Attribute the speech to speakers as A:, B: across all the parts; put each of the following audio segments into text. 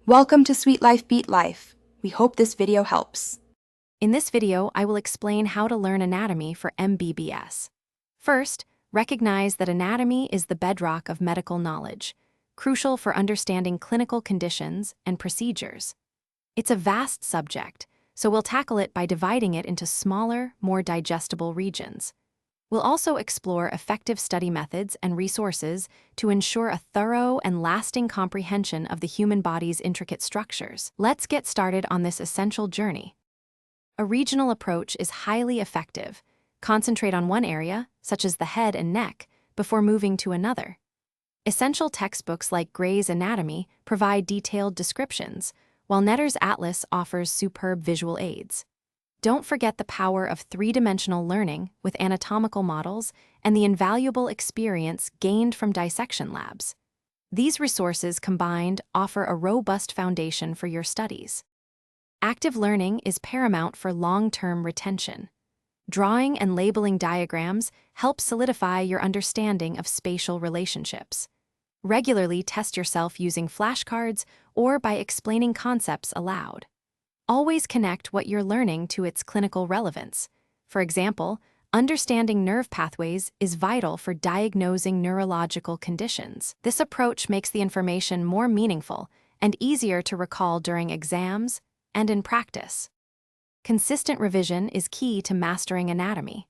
A: Welcome to Sweet Life Beat Life. We hope this video helps.
B: In this video, I will explain how to learn anatomy for MBBS. First, recognize that anatomy is the bedrock of medical knowledge, crucial for understanding clinical conditions and procedures. It's a vast subject, so we'll tackle it by dividing it into smaller, more digestible regions. We'll also explore effective study methods and resources to ensure a thorough and lasting comprehension of the human body's intricate structures. Let's get started on this essential journey. A regional approach is highly effective. Concentrate on one area, such as the head and neck, before moving to another. Essential textbooks like Gray's Anatomy provide detailed descriptions, while Netter's Atlas offers superb visual aids. Don't forget the power of three-dimensional learning with anatomical models and the invaluable experience gained from dissection labs. These resources combined offer a robust foundation for your studies. Active learning is paramount for long-term retention. Drawing and labeling diagrams help solidify your understanding of spatial relationships. Regularly test yourself using flashcards or by explaining concepts aloud. Always connect what you're learning to its clinical relevance. For example, understanding nerve pathways is vital for diagnosing neurological conditions. This approach makes the information more meaningful and easier to recall during exams and in practice. Consistent revision is key to mastering anatomy.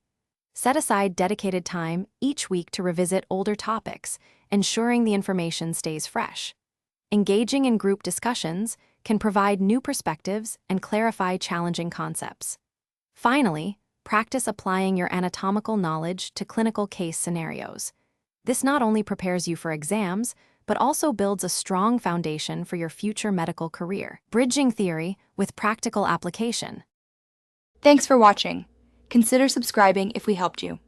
B: Set aside dedicated time each week to revisit older topics, ensuring the information stays fresh. Engaging in group discussions can provide new perspectives and clarify challenging concepts. Finally, practice applying your anatomical knowledge to clinical case scenarios. This not only prepares you for exams, but also builds a strong foundation for your future medical career. Bridging theory with practical application.
A: Thanks for watching. Consider subscribing if we helped you.